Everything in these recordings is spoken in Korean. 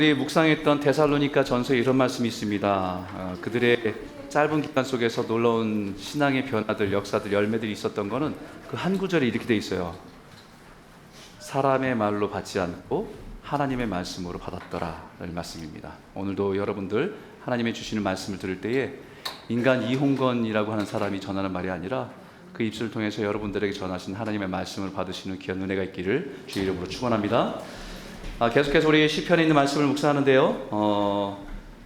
우리 묵상했던 데살로니가 전서에 이런 말씀이 있습니다. 그들의 짧은 기간 속에서 놀라운 신앙의 변화들, 역사들, 열매들이 있었던 거는 그 한 구절에 이렇게 돼 있어요. 사람의 말로 받지 않고 하나님의 말씀으로 받았더라 라는 말씀입니다. 오늘도 여러분들 하나님의 주시는 말씀을 들을 때에 인간 이홍건이라고 하는 사람이 전하는 말이 아니라 그 입술을 통해서 여러분들에게 전하신 하나님의 말씀을 받으시는 귀한 은혜가 있기를 주의 이름으로 축원합니다. 계속해서 우리 시편에 있는 말씀을 묵상하는데요.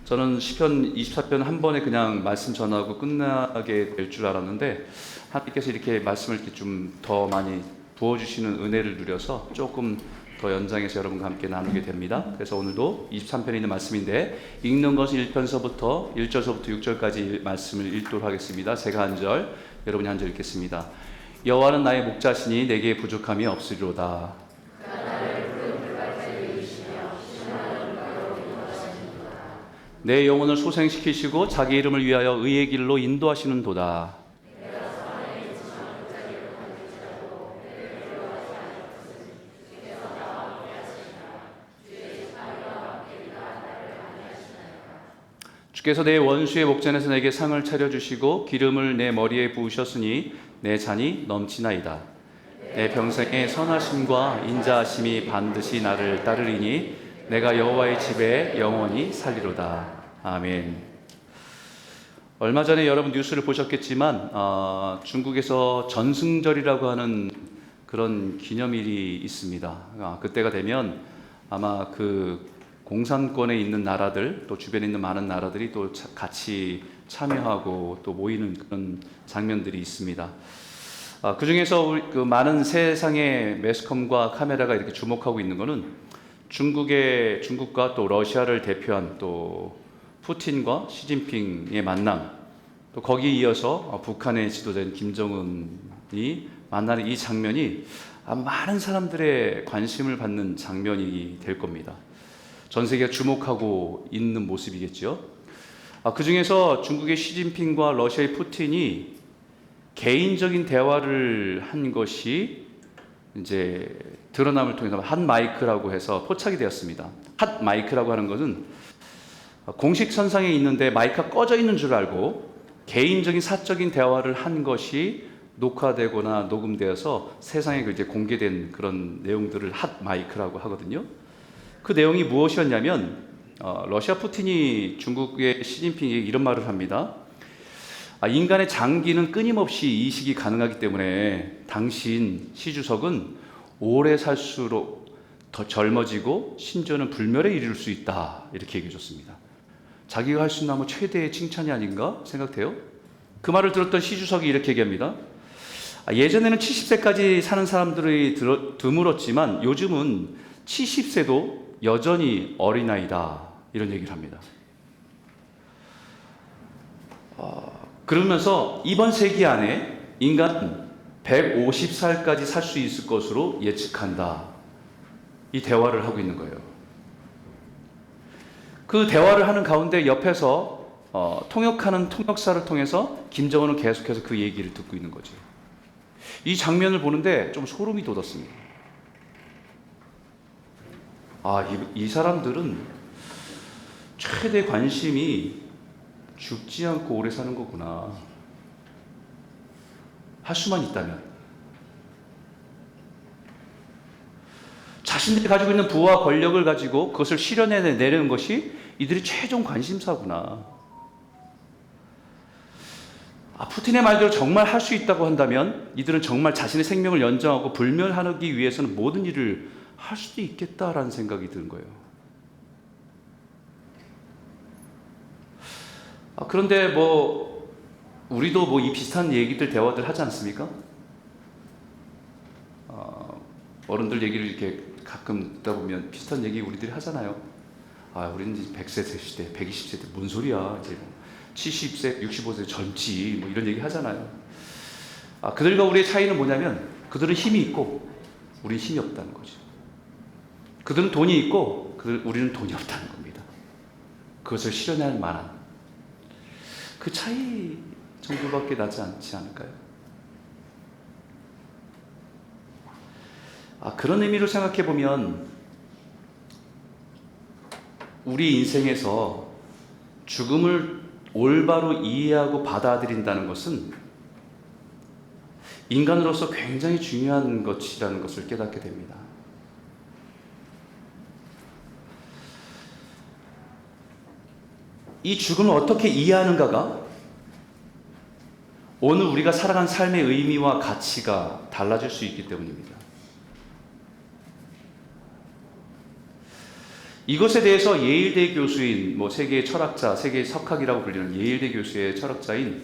저는 시편 24편 한 번에 그냥 말씀 전하고 끝나게 될 줄 알았는데 하나님께서 이렇게 말씀을 이렇게 좀 더 많이 부어주시는 은혜를 누려서 조금 더 연장해서 여러분과 함께 나누게 됩니다. 그래서 오늘도 23편에 있는 말씀인데 읽는 것은 1편서부터 1절서부터 6절까지 말씀을 읽도록 하겠습니다. 제가 한 절, 여러분이 한 절 읽겠습니다. 여호와는 나의 목자시니 내게 부족함이 없으리로다. 내 영혼을 소생시키시고 자기 이름을 위하여 의의 길로 인도하시는 도다. 주께서 내 원수의 목전에서 내게 상을 차려주시고 기름을 내 머리에 부으셨으니 내 잔이 넘치나이다. 내 평생의 선하심과 인자하심이 반드시 나를 따르리니 내가 여호와의 집에 영원히 살리로다. 아멘. 얼마 전에 여러분 뉴스를 보셨겠지만 중국에서 전승절이라고 하는 그런 기념일이 있습니다. 그때가 되면 아마 그 공산권에 있는 나라들 또 주변에 있는 많은 나라들이 또 같이 참여하고 또 모이는 그런 장면들이 있습니다. 그 중에서 그 많은 세상의 매스컴과 카메라가 이렇게 주목하고 있는 것은 중국과 또 러시아를 대표한 또 푸틴과 시진핑의 만남, 또 거기에 이어서 북한의 지도자인 김정은이 만나는 이 장면이 많은 사람들의 관심을 받는 장면이 될 겁니다. 전 세계가 주목하고 있는 모습이겠죠. 그 중에서 중국의 시진핑과 러시아의 푸틴이 개인적인 대화를 한 것이 이제 드러남을 통해서 한 마이크라고 해서 포착이 되었습니다. 핫 마이크라고 하는 것은 공식 선상에 있는데 마이크가 꺼져 있는 줄 알고 개인적인 사적인 대화를 한 것이 녹화되거나 녹음되어서 세상에 이제 공개된 그런 내용들을 핫 마이크라고 하거든요. 그 내용이 무엇이었냐면 러시아 푸틴이 중국의 시진핑에게 이런 말을 합니다. 인간의 장기는 끊임없이 이식이 가능하기 때문에 당신 시주석은 오래 살수록 더 젊어지고 심지어는 불멸에 이를 수 있다. 이렇게 얘기해 줬습니다. 자기가 할 수 있는 아마 최대의 칭찬이 아닌가 생각돼요. 그 말을 들었던 시주석이 이렇게 얘기합니다. 예전에는 70세까지 사는 사람들이 드물었지만 요즘은 70세도 여전히 어린아이다. 이런 얘기를 합니다. 그러면서 이번 세기 안에 인간은 150살까지 살 수 있을 것으로 예측한다. 이 대화를 하고 있는 거예요. 그 대화를 하는 가운데 옆에서 통역하는 통역사를 통해서 김정은은 계속해서 그 얘기를 듣고 있는 거죠. 이 장면을 보는데 좀 소름이 돋았습니다. 이 사람들은 최대 관심이 죽지 않고 오래 사는 거구나. 할 수만 있다면. 자신들이 가지고 있는 부와 권력을 가지고 그것을 실현해내는 것이 이들의 최종 관심사구나. 푸틴의 말대로 정말 할 수 있다고 한다면 이들은 정말 자신의 생명을 연장하고 불멸하기 위해서는 모든 일을 할 수도 있겠다라는 생각이 드는 거예요. 그런데 우리도 이 비슷한 얘기들, 대화들 하지 않습니까? 어른들 얘기를 이렇게 가끔 듣다 보면 비슷한 얘기 우리들이 하잖아요. 우리는 이제 100세 시대, 120세 때 뭔 소리야. 이제 70세, 65세 젊지. 이런 얘기 하잖아요. 그들과 우리의 차이는 뭐냐면 그들은 힘이 있고 우리는 힘이 없다는 거죠. 그들은 돈이 있고 우리는 돈이 없다는 겁니다. 그것을 실현할 만한 그 차이 정도밖에 나지 않지 않을까요? 그런 의미로 생각해 보면 우리 인생에서 죽음을 올바로 이해하고 받아들인다는 것은 인간으로서 굉장히 중요한 것이라는 것을 깨닫게 됩니다. 이 죽음을 어떻게 이해하는가가 오늘 우리가 살아간 삶의 의미와 가치가 달라질 수 있기 때문입니다. 이것에 대해서 예일대 교수인 세계의 철학자, 세계의 석학이라고 불리는 예일대 교수의 철학자인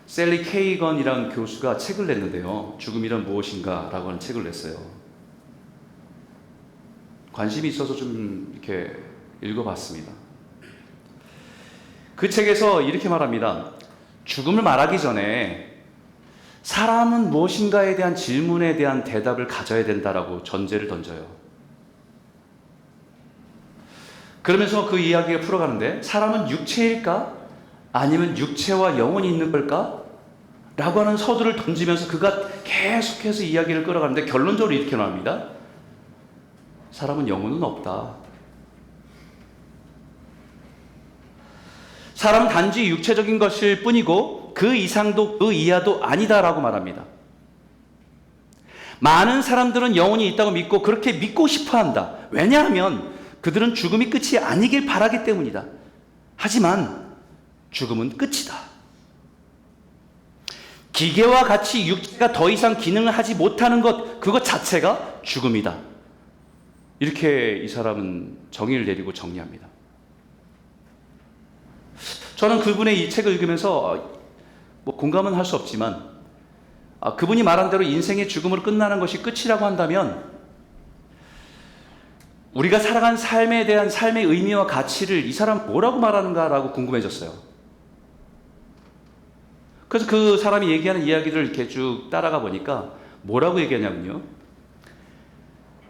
셀리 케이건이라는 교수가 책을 냈는데요. 죽음이란 무엇인가? 라고 하는 책을 냈어요. 관심이 있어서 좀 이렇게 읽어봤습니다. 그 책에서 이렇게 말합니다. 죽음을 말하기 전에 사람은 무엇인가에 대한 질문에 대한 대답을 가져야 된다라고 전제를 던져요. 그러면서 그 이야기를 풀어가는데 사람은 육체일까? 아니면 육체와 영혼이 있는 걸까? 라고 하는 서두를 던지면서 그가 계속해서 이야기를 끌어가는데 결론적으로 이렇게 나옵니다. 사람은 영혼은 없다. 사람은 단지 육체적인 것일 뿐이고 그 이상도 그 이하도 아니다라고 말합니다. 많은 사람들은 영혼이 있다고 믿고 그렇게 믿고 싶어한다. 왜냐하면 그들은 죽음이 끝이 아니길 바라기 때문이다. 하지만 죽음은 끝이다. 기계와 같이 육체가 더 이상 기능을 하지 못하는 것, 그것 자체가 죽음이다. 이렇게 이 사람은 정의를 내리고 정리합니다. 저는 그분의 이 책을 읽으면서 공감은 할 수 없지만 그분이 말한 대로 인생의 죽음으로 끝나는 것이 끝이라고 한다면 우리가 살아간 삶에 대한 삶의 의미와 가치를 이 사람 뭐라고 말하는가라고 궁금해졌어요. 그래서 그 사람이 얘기하는 이야기를 이렇게 쭉 따라가 보니까 뭐라고 얘기하냐면요.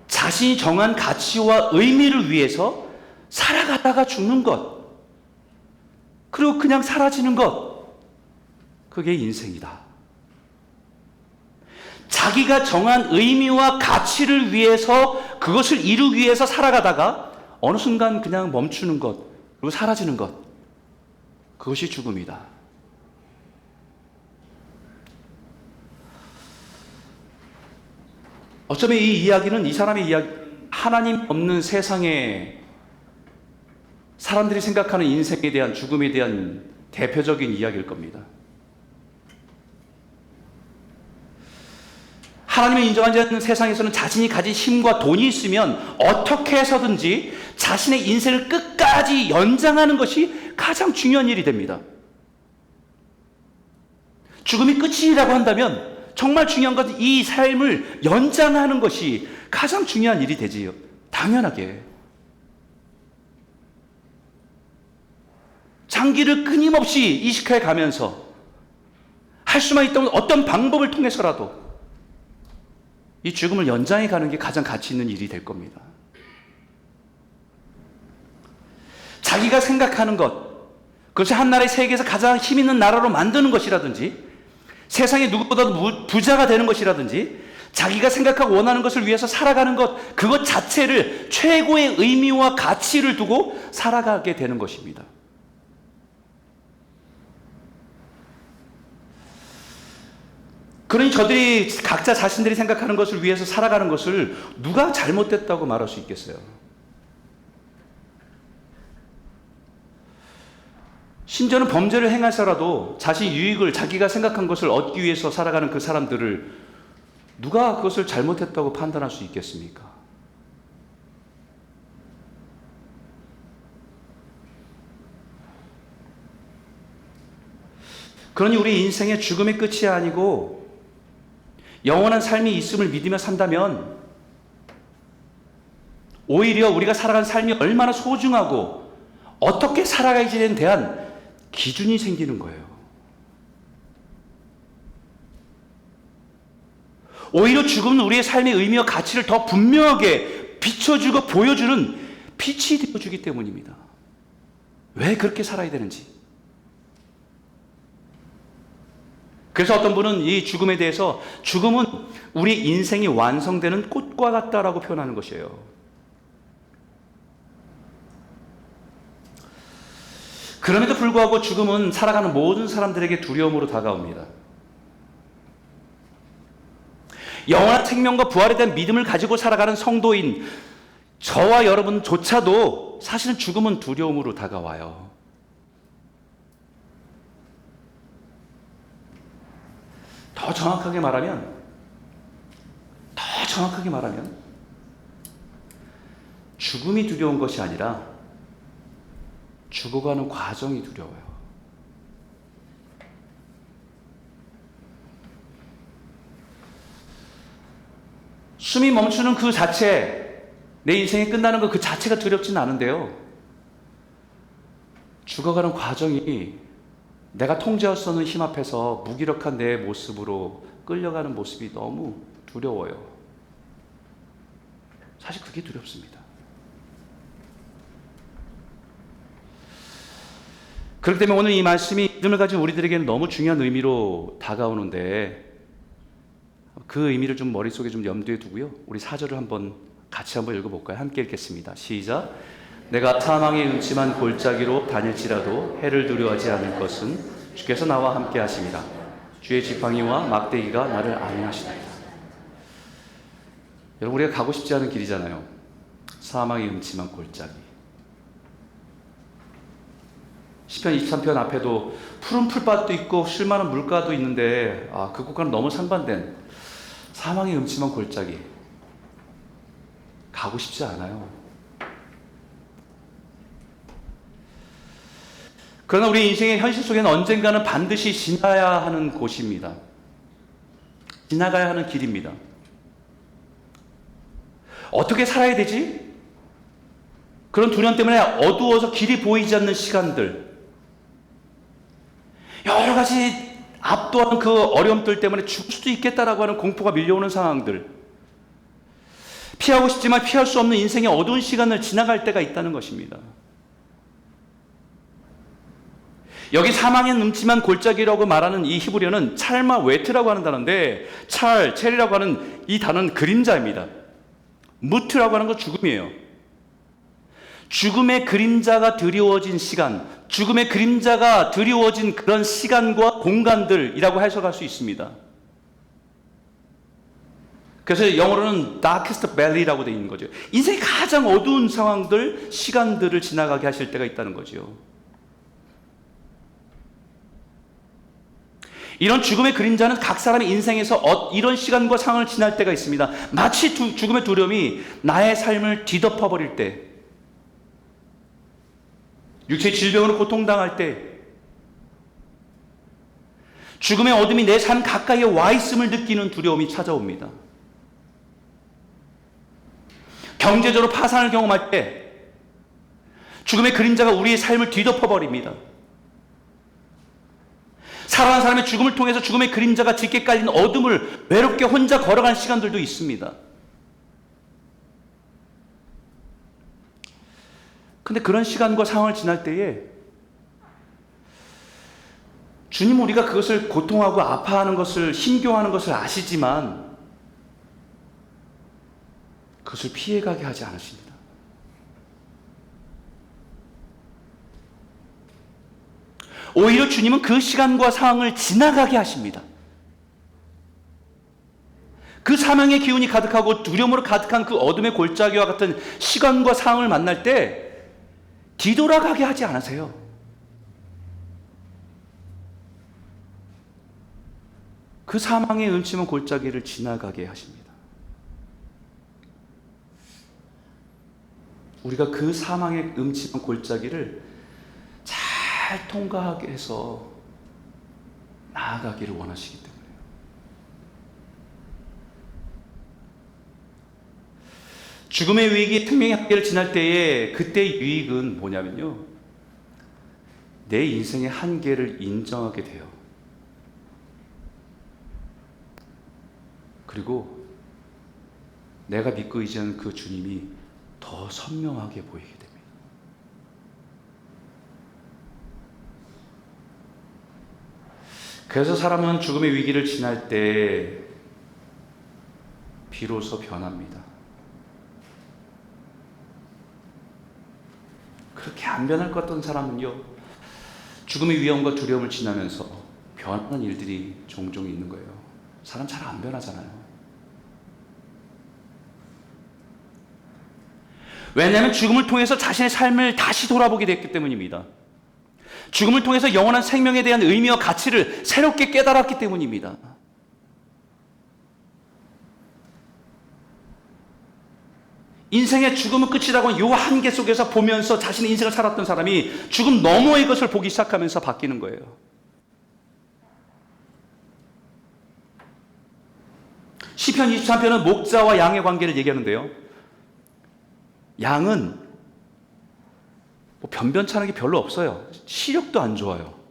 자신이 정한 가치와 의미를 위해서 살아가다가 죽는 것, 그리고 그냥 사라지는 것, 그게 인생이다. 자기가 정한 의미와 가치를 위해서 그것을 이루기 위해서 살아가다가 어느 순간 그냥 멈추는 것, 그리고 사라지는 것, 그것이 죽음이다. 어쩌면 이 이야기는 이 사람의 이야기, 하나님 없는 세상에 사람들이 생각하는 인생에 대한 죽음에 대한 대표적인 이야기일 겁니다. 하나님을 인정하지 않는 세상에서는 자신이 가진 힘과 돈이 있으면 어떻게 해서든지 자신의 인생을 끝까지 연장하는 것이 가장 중요한 일이 됩니다. 죽음이 끝이라고 한다면 정말 중요한 것은 이 삶을 연장하는 것이 가장 중요한 일이 되지요. 당연하게. 장기를 끊임없이 이식해 가면서 할 수만 있다면 어떤 방법을 통해서라도 이 죽음을 연장해 가는 게 가장 가치 있는 일이 될 겁니다. 자기가 생각하는 것, 그것이 한 나라의 세계에서 가장 힘 있는 나라로 만드는 것이라든지 세상에 누구보다도 부자가 되는 것이라든지 자기가 생각하고 원하는 것을 위해서 살아가는 것, 그것 자체를 최고의 의미와 가치를 두고 살아가게 되는 것입니다. 그러니 저들이 각자 자신들이 생각하는 것을 위해서 살아가는 것을 누가 잘못됐다고 말할 수 있겠어요? 심지어는 범죄를 행해서라도 자신 유익을 자기가 생각한 것을 얻기 위해서 살아가는 그 사람들을 누가 그것을 잘못했다고 판단할 수 있겠습니까? 그러니 우리 인생의 죽음의 끝이 아니고 영원한 삶이 있음을 믿으며 산다면 오히려 우리가 살아간 삶이 얼마나 소중하고 어떻게 살아가야지에 대한 기준이 생기는 거예요. 오히려 죽음은 우리의 삶의 의미와 가치를 더 분명하게 비춰주고 보여주는 빛이 되어주기 때문입니다. 왜 그렇게 살아야 되는지. 그래서 어떤 분은 이 죽음에 대해서 죽음은 우리 인생이 완성되는 꽃과 같다라고 표현하는 것이에요. 그럼에도 불구하고 죽음은 살아가는 모든 사람들에게 두려움으로 다가옵니다. 영원한 생명과 부활에 대한 믿음을 가지고 살아가는 성도인 저와 여러분조차도 사실은 죽음은 두려움으로 다가와요. 더 정확하게 말하면 죽음이 두려운 것이 아니라 죽어가는 과정이 두려워요. 숨이 멈추는 그 자체, 내 인생이 끝나는 것 그 자체가 두렵지는 않은데요. 죽어가는 과정이 내가 통제할 수 없는 힘 앞에서 무기력한 내 모습으로 끌려가는 모습이 너무 두려워요. 사실 그게 두렵습니다. 그렇기 때문에 오늘 이 말씀이 믿음을 가진 우리들에게는 너무 중요한 의미로 다가오는데 그 의미를 좀 머릿속에 좀 염두에 두고요. 우리 4절을 같이 한번 읽어볼까요? 함께 읽겠습니다. 시작. 내가 사망의 음침한 골짜기로 다닐지라도 해를 두려워하지 않을 것은 주께서 나와 함께 하심이라. 주의 지팡이와 막대기가 나를 안위하시나이다. 여러분, 우리가 가고 싶지 않은 길이잖아요. 사망의 음침한 골짜기. 시편 23편 앞에도 푸른 풀밭도 있고 쉴만한 물가도 있는데 그곳과는 너무 상반된 사망의 음침한 골짜기. 가고 싶지 않아요. 그러나 우리 인생의 현실 속에는 언젠가는 반드시 지나야 하는 곳입니다. 지나가야 하는 길입니다. 어떻게 살아야 되지? 그런 두려움 때문에 어두워서 길이 보이지 않는 시간들, 여러 가지 압도하는 그 어려움들 때문에 죽을 수도 있겠다라고 하는 공포가 밀려오는 상황들, 피하고 싶지만 피할 수 없는 인생의 어두운 시간을 지나갈 때가 있다는 것입니다. 여기 사망의 음침한 골짜기라고 말하는 이 히브리어는 찰마 웨트라고 하는 단어인데, 첼이라고 하는 이 단어는 그림자입니다. 무트라고 하는 건 죽음이에요. 죽음의 그림자가 드리워진 시간, 죽음의 그림자가 드리워진 그런 시간과 공간들이라고 해석할 수 있습니다. 그래서 영어로는 darkest valley라고 되어 있는 거죠. 인생의 가장 어두운 상황들, 시간들을 지나가게 하실 때가 있다는 거죠. 이런 죽음의 그림자는 각 사람의 인생에서 이런 시간과 상황을 지날 때가 있습니다. 마치 죽음의 두려움이 나의 삶을 뒤덮어버릴 때, 육체의 질병으로 고통당할 때, 죽음의 어둠이 내 삶 가까이에 와 있음을 느끼는 두려움이 찾아옵니다. 경제적으로 파산을 경험할 때 죽음의 그림자가 우리의 삶을 뒤덮어버립니다. 살아난 사람의 죽음을 통해서 죽음의 그림자가 짙게 깔린 어둠을 외롭게 혼자 걸어간 시간들도 있습니다. 근데 그런 시간과 상황을 지날 때에 주님, 우리가 그것을 고통하고 아파하는 것을, 힘겨워하는 것을 아시지만 그것을 피해가게 하지 않으십니다. 오히려 주님은 그 시간과 상황을 지나가게 하십니다. 그 사망의 기운이 가득하고 두려움으로 가득한 그 어둠의 골짜기와 같은 시간과 상황을 만날 때 뒤돌아가게 하지 않으세요. 그 사망의 음침한 골짜기를 지나가게 하십니다. 우리가 그 사망의 음침한 골짜기를 잘 통과하게 해서 나아가기를 원하시기 때문에요. 죽음의 위기, 생명의 한계를 지날 때에 그때의 유익은 뭐냐면요, 내 인생의 한계를 인정하게 돼요. 그리고 내가 믿고 의지하는 그 주님이 더 선명하게 보이게 됩니다. 그래서 사람은 죽음의 위기를 지날 때 비로소 변합니다. 그렇게 안 변할 것 같던 사람은요, 죽음의 위험과 두려움을 지나면서 변하는 일들이 종종 있는 거예요. 사람 잘 안 변하잖아요. 왜냐하면 죽음을 통해서 자신의 삶을 다시 돌아보게 됐기 때문입니다. 죽음을 통해서 영원한 생명에 대한 의미와 가치를 새롭게 깨달았기 때문입니다. 인생의 죽음은 끝이라고 하는 이 한계 속에서 보면서 자신의 인생을 살았던 사람이 죽음 너머의 것을 보기 시작하면서 바뀌는 거예요. 시편 23편은 목자와 양의 관계를 얘기하는데요. 양은 뭐 변변찮은 게 별로 없어요. 시력도 안 좋아요.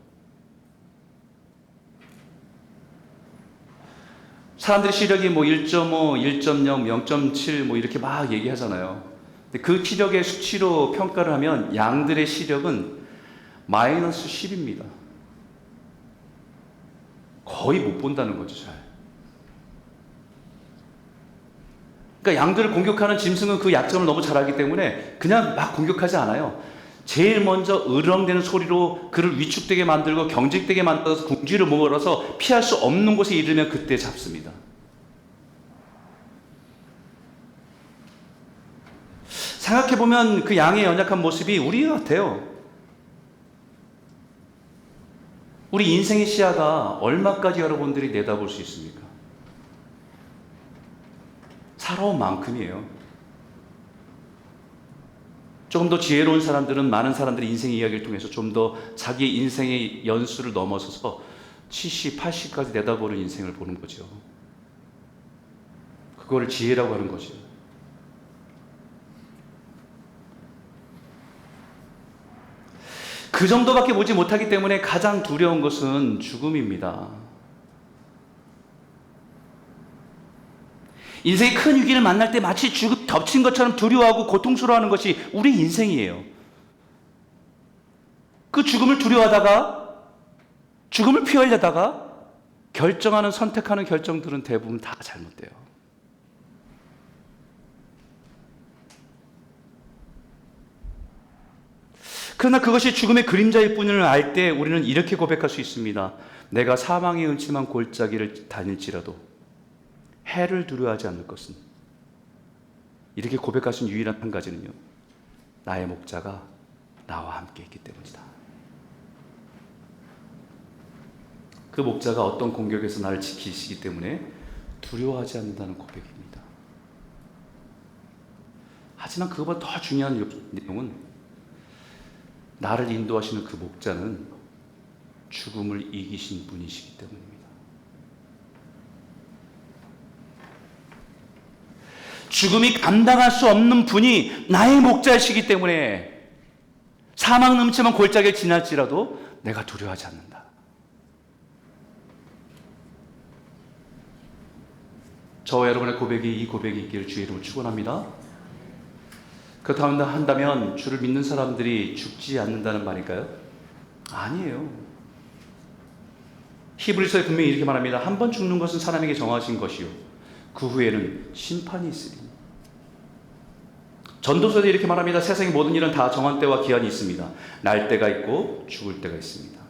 사람들이 시력이 뭐 1.5, 1.0, 0.7 뭐 이렇게 막 얘기하잖아요. 근데 그 시력의 수치로 평가를 하면 양들의 시력은 마이너스 10입니다. 거의 못 본다는 거죠, 잘. 그러니까 양들을 공격하는 짐승은 그 약점을 너무 잘 알기 때문에 그냥 막 공격하지 않아요. 제일 먼저 으렁대는 소리로 그를 위축되게 만들고 경직되게 만들어서 궁지를 몰아서 피할 수 없는 곳에 이르면 그때 잡습니다. 생각해보면 그 양의 연약한 모습이 우리 같아요. 우리 인생의 시야가 얼마까지 여러분들이 내다볼 수 있습니까? 살아온 만큼이에요. 조금 더 지혜로운 사람들은 많은 사람들이 인생의 이야기를 통해서 좀 더 자기 인생의 연수를 넘어서서 70, 80까지 내다보는 인생을 보는 거죠. 그거를 지혜라고 하는 거죠. 그 정도밖에 보지 못하기 때문에 가장 두려운 것은 죽음입니다. 인생의 큰 위기를 만날 때 마치 죽음 덮친 것처럼 두려워하고 고통스러워하는 것이 우리 인생이에요. 그 죽음을 두려워하다가 죽음을 피하려다가 결정하는 선택하는 결정들은 대부분 다 잘못돼요. 그러나 그것이 죽음의 그림자일 뿐을 알 때 우리는 이렇게 고백할 수 있습니다. 내가 사망의 음침한 골짜기를 다닐지라도 해를 두려워하지 않을 것은, 이렇게 고백할 수 있는 유일한 한 가지는요, 나의 목자가 나와 함께 있기 때문이다. 그 목자가 어떤 공격에서 나를 지키시기 때문에 두려워하지 않는다는 고백입니다. 하지만 그것보다 더 중요한 내용은 나를 인도하시는 그 목자는 죽음을 이기신 분이시기 때문입니다. 죽음이 감당할 수 없는 분이 나의 목자이시기 때문에 사망 넘치만 골짜기를 지날지라도 내가 두려워하지 않는다. 저와 여러분의 고백이 이 고백이 있기를 주의 이름으로 축원합니다. 그렇다고 한다면 주를 믿는 사람들이 죽지 않는다는 말일까요? 아니에요. 히브리서에 분명히 이렇게 말합니다. 한 번 죽는 것은 사람에게 정하신 것이요 그 후에는 심판이 있으리. 전도서에 이렇게 말합니다. 세상의 모든 일은 다 정한 때와 기한이 있습니다. 날 때가 있고 죽을 때가 있습니다.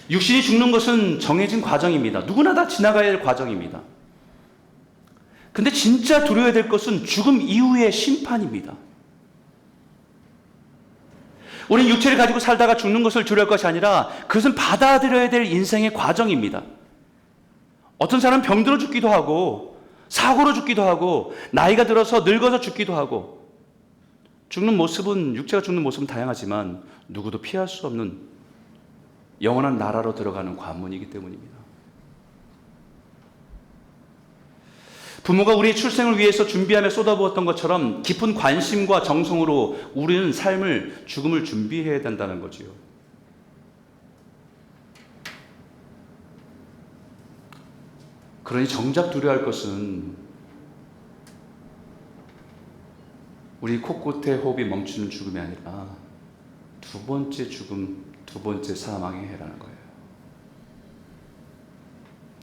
육신이 죽는 것은 정해진 과정입니다. 누구나 다 지나가야 할 과정입니다. 근데 진짜 두려워야 될 것은 죽음 이후의 심판입니다. 우리는 육체를 가지고 살다가 죽는 것을 두려울 것이 아니라 그것은 받아들여야 될 인생의 과정입니다. 어떤 사람은 병들어 죽기도 하고 사고로 죽기도 하고 나이가 들어서 늙어서 죽기도 하고, 죽는 모습은, 육체가 죽는 모습은 다양하지만 누구도 피할 수 없는 영원한 나라로 들어가는 관문이기 때문입니다. 부모가 우리의 출생을 위해서 준비하며 쏟아부었던 것처럼 깊은 관심과 정성으로 우리는 삶을, 죽음을 준비해야 된다는 거지요. 그러니 정작 두려워할 것은 우리 코끝에 호흡이 멈추는 죽음이 아니라 두 번째 죽음, 두 번째 사망의 해라는 거예요.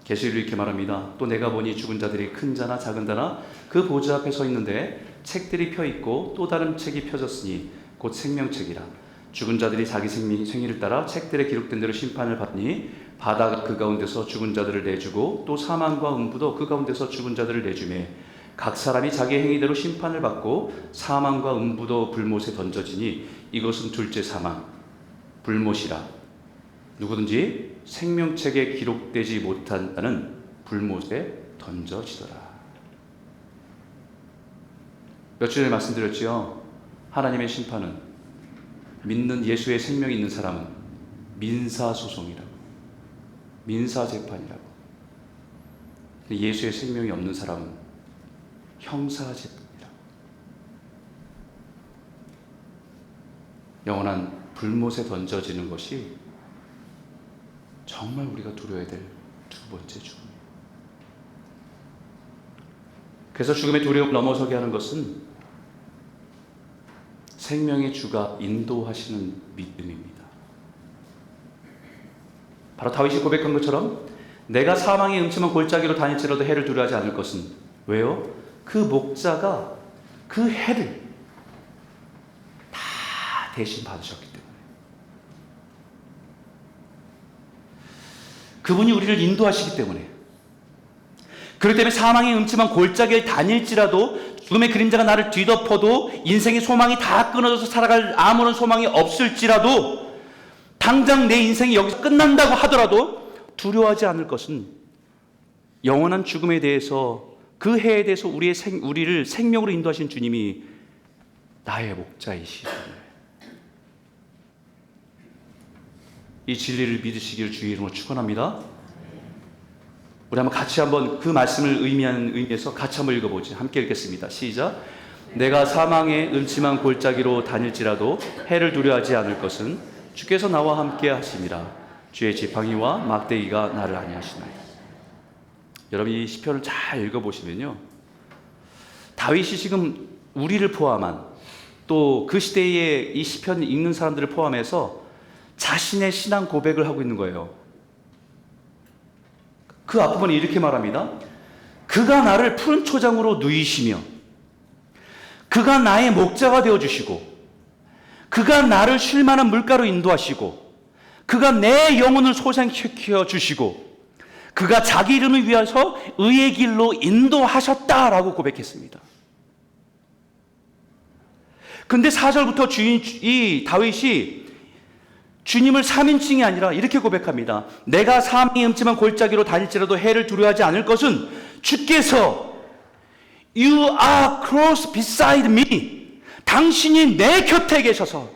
계시록이 이렇게 말합니다. 또 내가 보니 죽은 자들이 큰 자나 작은 자나 그 보좌 앞에 서 있는데 책들이 펴 있고 또 다른 책이 펴졌으니 곧 생명책이라. 죽은 자들이 자기 생일을 따라 책들에 기록된 대로 심판을 받니 바다가 그 가운데서 죽은 자들을 내주고 또 사망과 음부도 그 가운데서 죽은 자들을 내주매 각 사람이 자기 행위대로 심판을 받고 사망과 음부도 불못에 던져지니 이것은 둘째 사망 불못이라. 누구든지 생명책에 기록되지 못한 자는 불못에 던져지더라. 며칠 전에 말씀드렸지요. 하나님의 심판은 믿는 예수의 생명이 있는 사람은 민사소송이라고, 민사재판이라고. 예수의 생명이 없는 사람은 형사재판이라고. 영원한 불못에 던져지는 것이 정말 우리가 두려워야 될 두 번째 죽음이에요. 그래서 죽음의 두려움을 넘어서게 하는 것은 생명의 주가 인도하시는 믿음입니다. 바로 다윗이 고백한 것처럼 내가 사망의 음침한 골짜기로 다닐지라도 해를 두려워하지 않을 것은, 왜요? 그 목자가 그 해를 다 대신 받으셨기 때문에. 그분이 우리를 인도하시기 때문에. 그렇기 때문에 사망의 음침한 골짜기를 다닐지라도, 죽음의 그림자가 나를 뒤덮어도, 인생의 소망이 다 끊어져서 살아갈 아무런 소망이 없을지라도, 당장 내 인생이 여기서 끝난다고 하더라도 두려워하지 않을 것은 영원한 죽음에 대해서, 그 해에 대해서 우리를 생명으로 인도하신 주님이 나의 목자이시기 때문에. 이 진리를 믿으시기를 주의 이름으로 축원합니다. 우리 같이 한번 그 말씀을 의미하는 의미에서 같이 한번 읽어보죠. 함께 읽겠습니다. 시작. 내가 사망의 음침한 골짜기로 다닐지라도 해를 두려워하지 않을 것은 주께서 나와 함께 하심이라. 주의 지팡이와 막대기가 나를 안위하시나이다. 여러분, 이 시편을 잘 읽어보시면요, 다윗이 지금 우리를 포함한, 또 그 시대에 이 시편 읽는 사람들을 포함해서 자신의 신앙 고백을 하고 있는 거예요. 그 앞부분에 이렇게 말합니다. 그가 나를 푸른 초장으로 누이시며 그가 나의 목자가 되어주시고 그가 나를 쉴 만한 물가로 인도하시고 그가 내 영혼을 소생시켜 주시고 그가 자기 이름을 위해서 의의 길로 인도하셨다라고 고백했습니다. 근데 4절부터 이 다윗이 주님을 3인칭이 아니라 이렇게 고백합니다. 내가 사망의 음침한 골짜기로 다닐지라도 해를 두려워하지 않을 것은 주께서 You are close beside me. 당신이 내 곁에 계셔서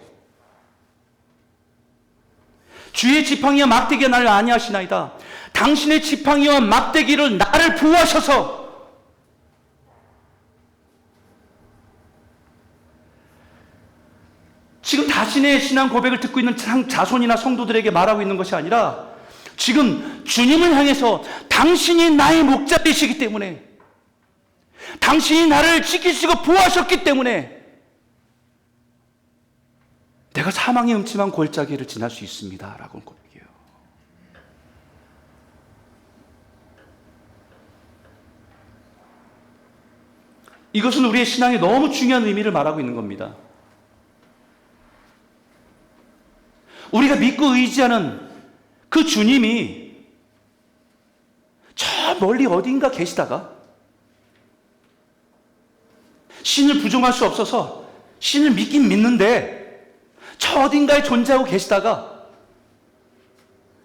주의 지팡이와 막대기가 나를 안위하시나이다. 당신의 지팡이와 막대기를 나를 보호하셔서 지금 자신의 신앙 고백을 듣고 있는 자손이나 성도들에게 말하고 있는 것이 아니라 지금 주님을 향해서 당신이 나의 목자이시기 때문에, 당신이 나를 지키시고 보호하셨기 때문에 내가 사망의 음침한 골짜기를 지날 수 있습니다 라고 고백해요. 이것은 우리의 신앙에 너무 중요한 의미를 말하고 있는 겁니다. 우리가 믿고 의지하는 그 주님이 저 멀리 어딘가 계시다가 신을 부정할 수 없어서 신을 믿긴 믿는데 저 어딘가에 존재하고 계시다가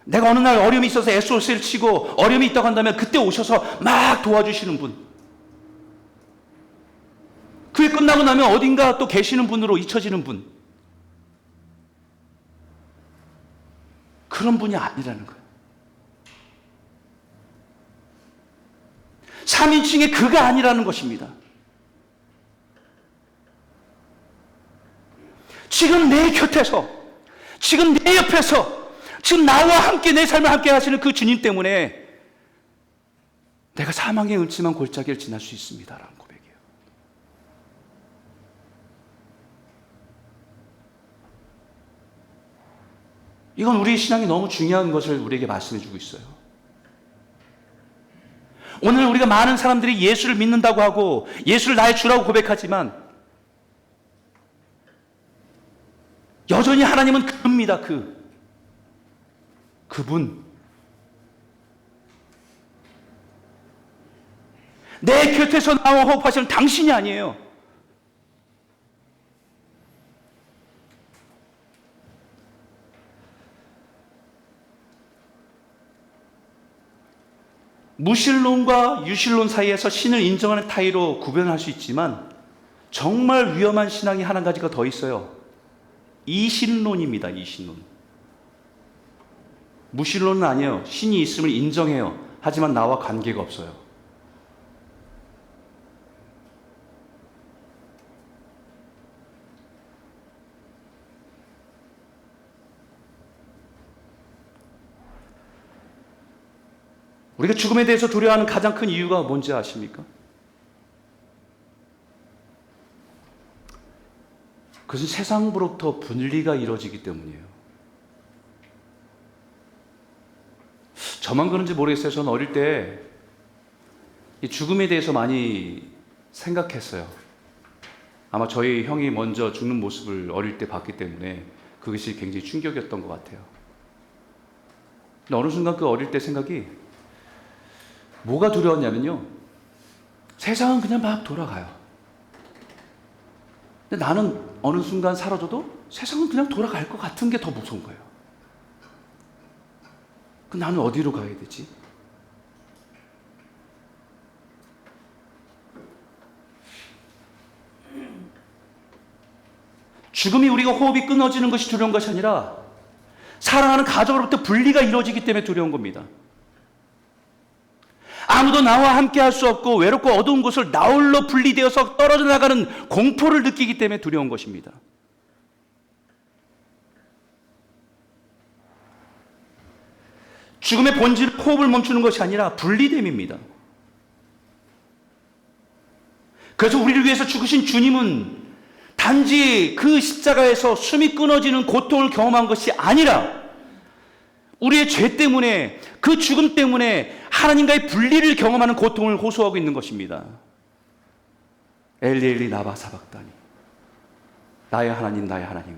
내가 어느 날 어려움이 있어서 SOS를 치고 어려움이 있다고 한다면 그때 오셔서 막 도와주시는 분, 그게 끝나고 나면 어딘가 또 계시는 분으로 잊혀지는 분, 그런 분이 아니라는 거예요. 3인칭의 그가 아니라는 것입니다. 지금 내 곁에서, 지금 내 옆에서, 지금 나와 함께 내 삶을 함께 하시는 그 주님 때문에 내가 사망의 음침한 골짜기를 지날 수 있습니다라는 고백이에요. 이건 우리의 신앙이 너무 중요한 것을 우리에게 말씀해 주고 있어요. 오늘 우리가 많은 사람들이 예수를 믿는다고 하고 예수를 나의 주라고 고백하지만 여전히 하나님은 그분입니다. 그분. 내 곁에서 나와 호흡하시는 당신이 아니에요. 무신론과 유신론 사이에서 신을 인정하는 타의로 구별할 수 있지만 정말 위험한 신앙이 한 가지가 더 있어요. 이신론입니다. 이신론. 무신론은 아니에요. 신이 있음을 인정해요. 하지만 나와 관계가 없어요. 우리가 죽음에 대해서 두려워하는 가장 큰 이유가 뭔지 아십니까? 그것은 세상으로부터 분리가 이루어지기 때문이에요. 저만 그런지 모르겠어요. 저는 어릴 때 이 죽음에 대해서 많이 생각했어요. 아마 저희 형이 먼저 죽는 모습을 어릴 때 봤기 때문에 그것이 굉장히 충격이었던 것 같아요. 근데 어느 순간 그 어릴 때 생각이 뭐가 두려웠냐면요, 세상은 그냥 막 돌아가요. 근데 나는 어느 순간 사라져도 세상은 그냥 돌아갈 것 같은 게 더 무서운 거예요. 그럼 나는 어디로 가야 되지? 죽음이 우리가 호흡이 끊어지는 것이 두려운 것이 아니라 사랑하는 가족으로부터 분리가 이루어지기 때문에 두려운 겁니다. 아무도 나와 함께 할 수 없고 외롭고 어두운 곳을 나홀로 분리되어서 떨어져 나가는 공포를 느끼기 때문에 두려운 것입니다. 죽음의 본질은 호흡을 멈추는 것이 아니라 분리됨입니다. 그래서 우리를 위해서 죽으신 주님은 단지 그 십자가에서 숨이 끊어지는 고통을 경험한 것이 아니라 우리의 죄 때문에, 그 죽음 때문에 하나님과의 분리를 경험하는 고통을 호소하고 있는 것입니다. 엘리 엘리 라마 사박다니, 나의 하나님 나의 하나님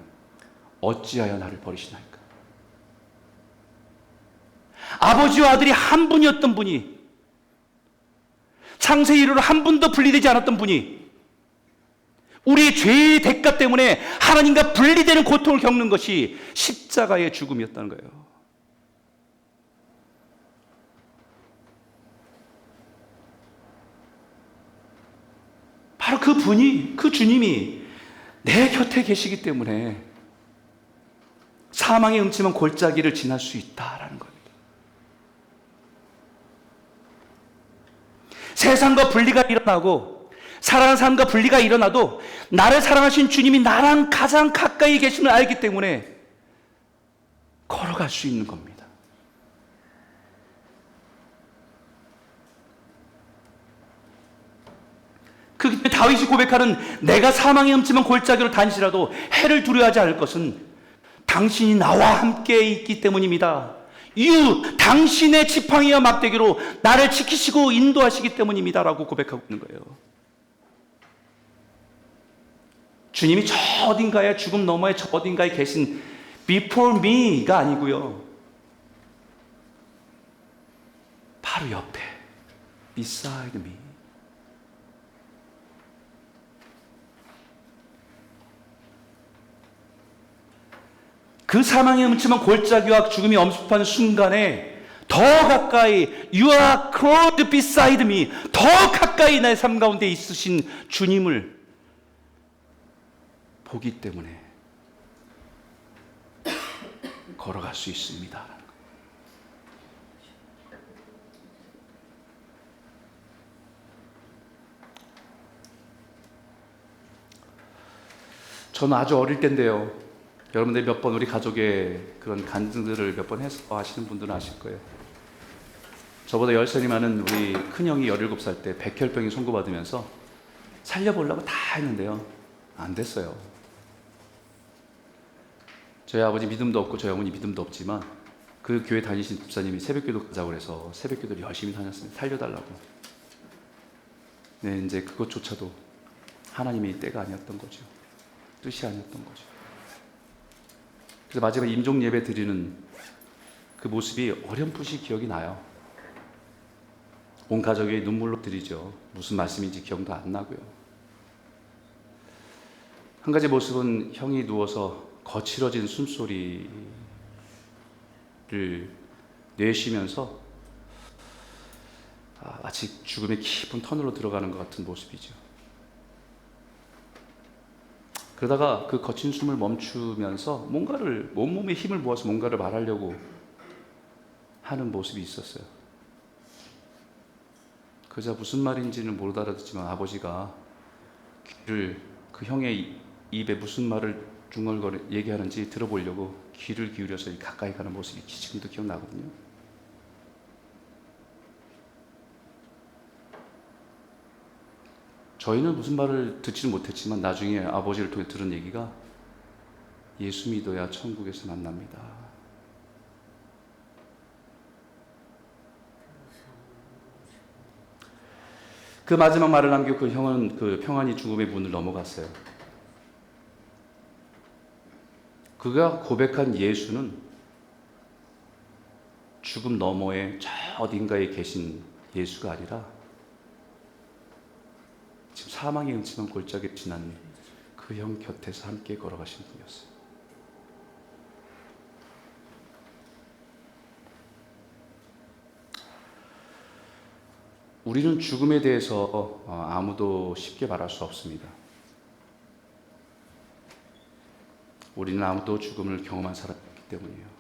어찌하여 나를 버리시나이까. 아버지와 아들이 한 분이었던 분이, 창세 이후로 한 분도 분리되지 않았던 분이 우리의 죄의 대가 때문에 하나님과 분리되는 고통을 겪는 것이 십자가의 죽음이었다는 거예요. 바로 그 분이, 그 주님이 내 곁에 계시기 때문에 사망의 음침한 골짜기를 지날 수 있다라는 겁니다. 세상과 분리가 일어나고 사랑하는 사람과 분리가 일어나도 나를 사랑하신 주님이 나랑 가장 가까이 계심을 알기 때문에 걸어갈 수 있는 겁니다. 그 다윗이 고백하는 내가 사망의 음침한 골짜기로 다니시라도 해를 두려워하지 않을 것은 당신이 나와 함께 있기 때문입니다. 당신의 지팡이와 막대기로 나를 지키시고 인도하시기 때문입니다 라고 고백하고 있는 거예요. 주님이 저 어딘가에, 죽음 너머에 저 어딘가에 계신 before me가 아니고요, 바로 옆에 beside me. 그 사망의 음침한 골짜기와 죽음이 엄습하는 순간에 더 가까이 You are close beside me, 더 가까이 나의 삶 가운데 있으신 주님을 보기 때문에 걸어갈 수 있습니다. 저는 아주 어릴 때인데요, 여러분들 몇 번 우리 가족의 그런 간증들을 몇 번 해서 하시는 분들은 아실 거예요. 저보다 10살이 많은 우리 큰형이 17살 때 백혈병이 선고받으면서 살려보려고 다 했는데요, 안 됐어요. 저희 아버지 믿음도 없고 저희 어머니 믿음도 없지만 그 교회 다니신 집사님이 새벽기도 가자고 해서 새벽기도를 열심히 다녔습니다. 살려달라고. 네, 이제 그것조차도 하나님의 때가 아니었던 거죠. 뜻이 아니었던 거죠. 그래서 마지막 임종 예배 드리는 그 모습이 어렴풋이 기억이 나요. 온 가족이 눈물로 드리죠. 무슨 말씀인지 기억도 안 나고요. 한 가지 모습은 형이 누워서 거칠어진 숨소리를 내쉬면서 마치 죽음의 깊은 터널로 들어가는 것 같은 모습이죠. 그러다가 그 거친 숨을 멈추면서 뭔가를 온몸에 힘을 모아서 뭔가를 말하려고 하는 모습이 있었어요. 그저 무슨 말인지는 못 알아듣지만 아버지가 귀를 그 형의 입에 무슨 말을 중얼거려 얘기하는지 들어보려고 귀를 기울여서 가까이 가는 모습이 지금도 기억나거든요. 저희는 무슨 말을 듣지는 못했지만 나중에 아버지를 통해 들은 얘기가 예수 믿어야 천국에서 만납니다. 그 마지막 말을 남기고 그 형은 그 평안히 죽음의 문을 넘어갔어요. 그가 고백한 예수는 죽음 너머에 저 어딘가에 계신 예수가 아니라 지금 사망의 음침한 골짜기를 지난 그 형 곁에서 함께 걸어가신 분이었어요. 우리는 죽음에 대해서 아무도 쉽게 말할 수 없습니다. 우리는 아무도 죽음을 경험한 사람이 없기 때문이에요.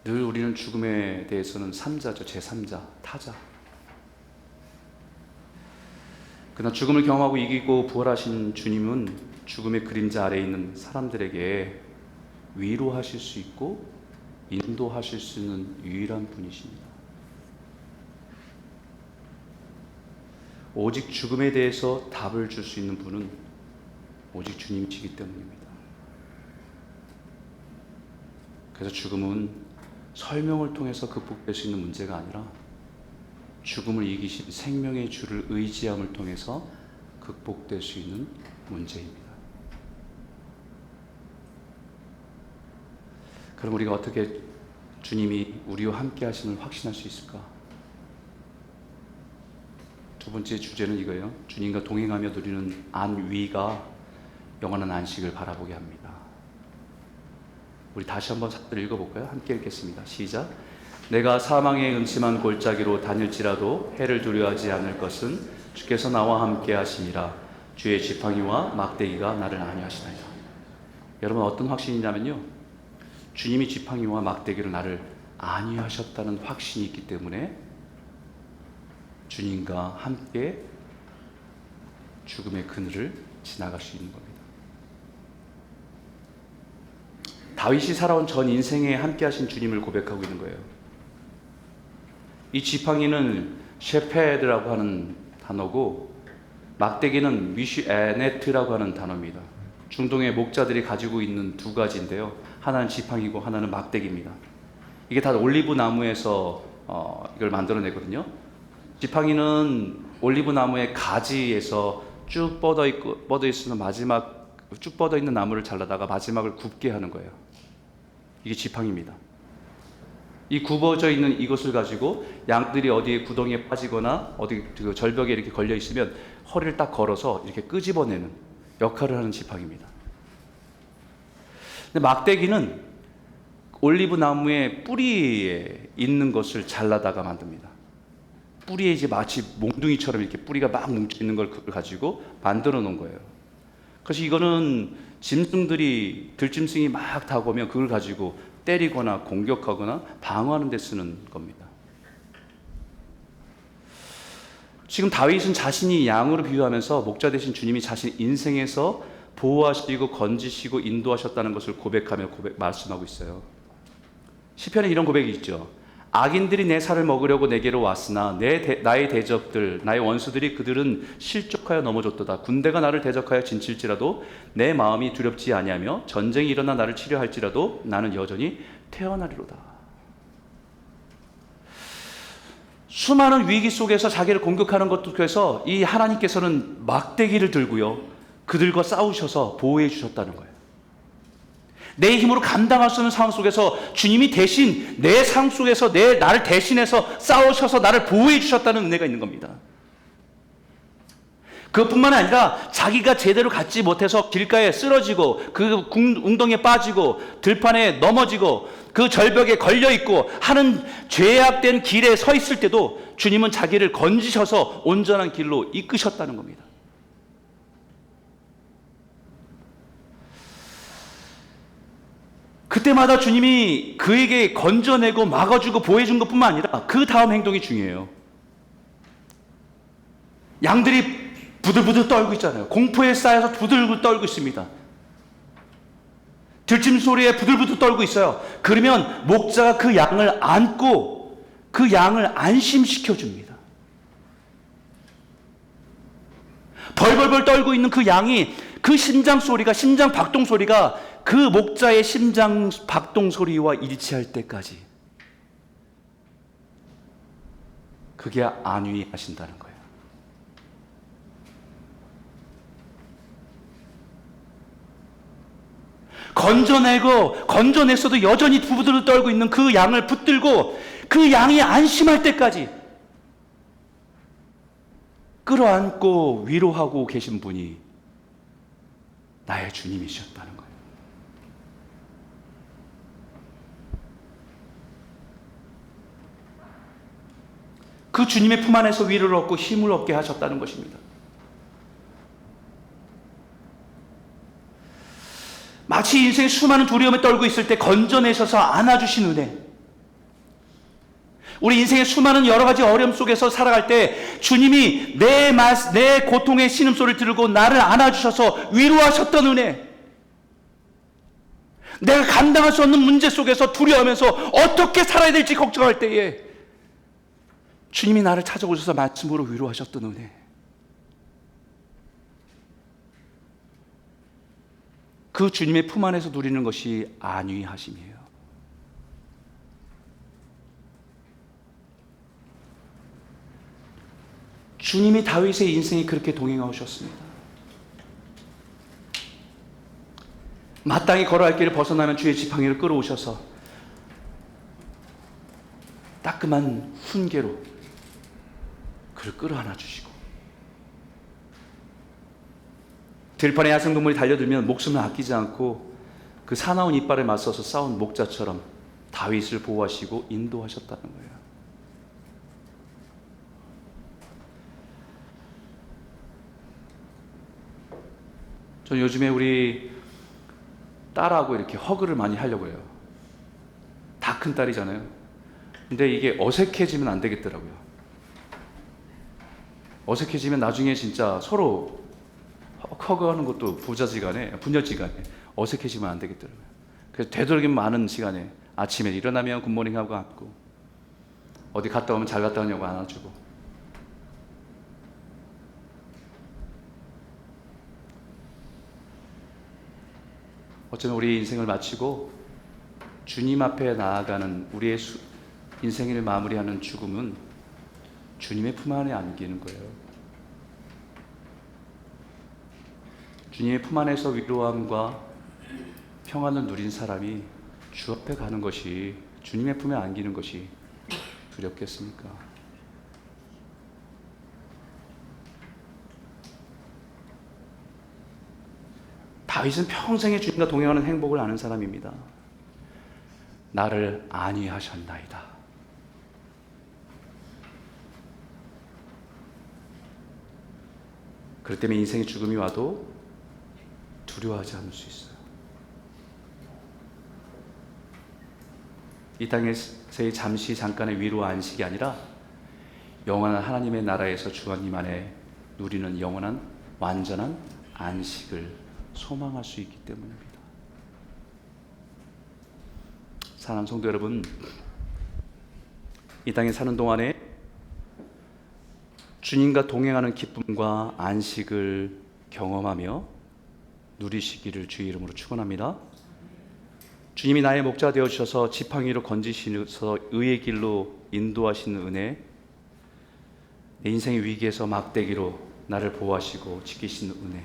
늘 우리는 죽음에 대해서는 3자죠. 제3자, 타자. 그러나 죽음을 경험하고 이기고 부활하신 주님은 죽음의 그림자 아래에 있는 사람들에게 위로하실 수 있고 인도하실 수 있는 유일한 분이십니다. 오직 죽음에 대해서 답을 줄 수 있는 분은 오직 주님이시기 때문입니다. 그래서 죽음은 설명을 통해서 극복될 수 있는 문제가 아니라 죽음을 이기신 생명의 주를 의지함을 통해서 극복될 수 있는 문제입니다. 그럼 우리가 어떻게 주님이 우리와 함께 하심을 확신할 수 있을까? 두 번째 주제는 이거예요. 주님과 동행하며 누리는 안위가 영원한 안식을 바라보게 합니다. 우리 다시 한번 사절을 읽어볼까요? 함께 읽겠습니다. 시작. 내가 사망의 음침한 골짜기로 다닐지라도 해를 두려워하지 않을 것은 주께서 나와 함께 하심이라. 주의 지팡이와 막대기가 나를 안위하시나이다. 여러분 어떤 확신이냐면요, 주님이 지팡이와 막대기로 나를 안위하셨다는 확신이 있기 때문에 주님과 함께 죽음의 그늘을 지나갈 수 있는 겁니다. 다윗이 살아온 전 인생에 함께 하신 주님을 고백하고 있는 거예요. 이 지팡이는 셰페드라고 하는 단어고 막대기는 미슈에네트라고 하는 단어입니다. 중동의 목자들이 가지고 있는 두 가지인데요. 하나는 지팡이고 하나는 막대기입니다. 이게 다 올리브 나무에서 이걸 만들어내거든요. 지팡이는 올리브 나무의 가지에서 쭉 뻗어 있으면 마지막 쭉 뻗어 있는 나무를 잘라다가 마지막을 굽게 하는 거예요. 이게 지팡이입니다. 이 굽어져 있는 이것을 가지고 양들이 어디에 구덩이에 빠지거나 어디 그 절벽에 이렇게 걸려 있으면 허리를 딱 걸어서 이렇게 끄집어내는 역할을 하는 지팡이입니다. 근데 막대기는 올리브 나무의 뿌리에 있는 것을 잘라다가 만듭니다. 뿌리에 이제 마치 몽둥이처럼 이렇게 뿌리가 막 뭉쳐 있는 걸 가지고 만들어 놓은 거예요. 그래서 이거는 들짐승이 막 다가오면 그걸 가지고 때리거나 공격하거나 방어하는 데 쓰는 겁니다. 지금 다윗은 자신이 양으로 비유하면서 목자 되신 주님이 자신 인생에서 보호하시고 건지시고 인도하셨다는 것을 고백하며 말씀하고 있어요. 시편에 이런 고백이 있죠. 악인들이 내 살을 먹으려고 내게로 왔으나 나의 대적들, 나의 원수들이 그들은 실족하여 넘어졌도다. 군대가 나를 대적하여 진칠지라도 내 마음이 두렵지 아니하며 전쟁이 일어나 나를 치려할지라도 나는 여전히 태어나리로다. 수많은 위기 속에서 자기를 공격하는 것도 그래서 이 하나님께서는 막대기를 들고요, 그들과 싸우셔서 보호해 주셨다는 거예요. 내 힘으로 감당할 수 없는 상황 속에서 주님이 대신 내 상황 속에서 나를 대신해서 싸우셔서 나를 보호해 주셨다는 은혜가 있는 겁니다. 그것뿐만 아니라 자기가 제대로 갖지 못해서 길가에 쓰러지고 그 웅덩이에 빠지고 들판에 넘어지고 그 절벽에 걸려있고 하는 죄악된 길에 서 있을 때도 주님은 자기를 건지셔서 온전한 길로 이끄셨다는 겁니다. 그때마다 주님이 그에게 건져내고 막아주고 보호해준 것뿐만 아니라 그 다음 행동이 중요해요. 양들이 부들부들 떨고 있잖아요. 공포에 쌓여서 부들부들 떨고 있습니다. 들짐 소리에 부들부들 떨고 있어요. 그러면 목자가 그 양을 안고 그 양을 안심시켜 줍니다. 벌벌벌 떨고 있는 그 양이 그 심장 박동 소리가 그 목자의 심장 박동 소리와 일치할 때까지 그게 안위하신다는 거예요. 건져냈어도 여전히 부부들을 떨고 있는 그 양을 붙들고 그 양이 안심할 때까지 끌어안고 위로하고 계신 분이 나의 주님이셨다는 거예요. 그 주님의 품 안에서 위로를 얻고 힘을 얻게 하셨다는 것입니다. 마치 인생의 수많은 두려움에 떨고 있을 때 건져내셔서 안아주신 은혜, 우리 인생의 수많은 여러 가지 어려움 속에서 살아갈 때 주님이 내 고통의 신음소리를 들고 나를 안아주셔서 위로하셨던 은혜, 내가 감당할 수 없는 문제 속에서 두려워하면서 어떻게 살아야 될지 걱정할 때에 주님이 나를 찾아오셔서 말씀으로 위로하셨던 은혜, 그 주님의 품 안에서 누리는 것이 안위하심이에요. 주님이 다윗의 인생에 그렇게 동행하여 오셨습니다. 마땅히 걸어갈 길을 벗어나면 주의 지팡이를 끌어오셔서 따끔한 훈계로 그를 끌어안아 주시고, 들판에 야생동물이 달려들면 목숨을 아끼지 않고 그 사나운 이빨에 맞서서 싸운 목자처럼 다윗을 보호하시고 인도하셨다는 거예요. 저는 요즘에 우리 딸하고 이렇게 허그를 많이 하려고 해요. 다 큰 딸이잖아요. 근데 이게 어색해지면 안 되겠더라고요. 어색해지면 나중에 진짜 서로 허그하는 것도 부녀지간에 어색해지면 안 되겠더라고요. 그래서 되도록이면 많은 시간에 아침에 일어나면 굿모닝 하고 안고, 어디 갔다 오면 잘 갔다 오냐고 안아주고, 어쩌면 우리 인생을 마치고 주님 앞에 나아가는 우리의 인생을 마무리하는 죽음은 주님의 품 안에 안기는 거예요. 주님의 품 안에서 위로함과 평안을 누린 사람이 주 앞에 가는 것이, 주님의 품에 안기는 것이 두렵겠습니까? 다윗은 평생에 주님과 동행하는 행복을 아는 사람입니다. 나를 안위하셨나이다. 그럴 때면 인생의 죽음이 와도 두려워하지 않을 수 있어요. 이 땅에서의 잠깐의 위로와 안식이 아니라 영원한 하나님의 나라에서 주님 안에 누리는 영원한 완전한 안식을 소망할 수 있기 때문입니다. 사랑하는 성도 여러분, 이 땅에 사는 동안에 주님과 동행하는 기쁨과 안식을 경험하며 누리시기를 주의 이름으로 축원합니다. 주님이 나의 목자 되어주셔서 지팡이로 건지시면서 의의 길로 인도하시는 은혜, 내 인생의 위기에서 막대기로 나를 보호하시고 지키시는 은혜,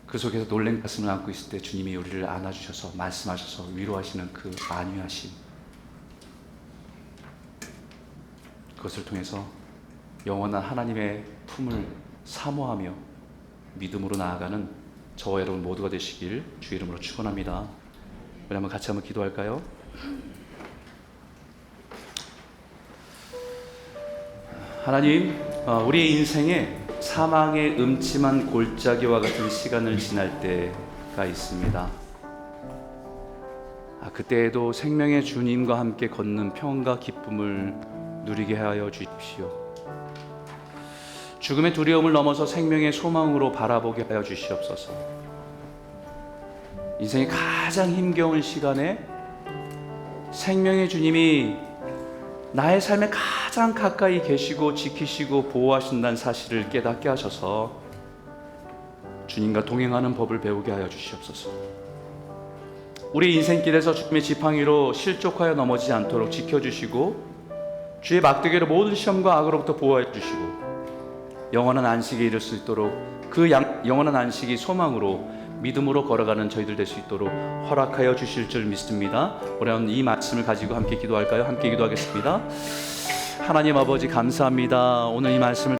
그 속에서 놀란 가슴을 안고 있을 때 주님이 우리를 안아주셔서 말씀하셔서 위로하시는 그 안위하심, 그것을 통해서 영원한 하나님의 품을 사모하며 믿음으로 나아가는 저와 여러분 모두가 되시길 주의 이름으로 축원합니다. 우리 한번 같이 한번 기도할까요? 하나님, 우리의 인생에 사망의 음침한 골짜기와 같은 시간을 지날 때가 있습니다. 그때에도 생명의 주님과 함께 걷는 평안과 기쁨을 누리게 하여 주십시오. 죽음의 두려움을 넘어서 생명의 소망으로 바라보게 하여 주시옵소서. 인생의 가장 힘겨운 시간에 생명의 주님이 나의 삶에 가장 가까이 계시고 지키시고 보호하신다는 사실을 깨닫게 하셔서 주님과 동행하는 법을 배우게 하여 주시옵소서. 우리 인생길에서 주님의 지팡이로 실족하여 넘어지지 않도록 지켜주시고 주의 막대기로 모든 시험과 악으로부터 보호해 주시고 영원한 안식에 이를 수 있도록 그 영원한 안식이 소망으로 믿음으로 걸어가는 저희들 될 수 있도록 허락하여 주실 줄 믿습니다. 우리는 이 말씀을 가지고 함께 기도할까요? 함께 기도하겠습니다. 하나님 아버지 감사합니다. 오늘 이 말씀을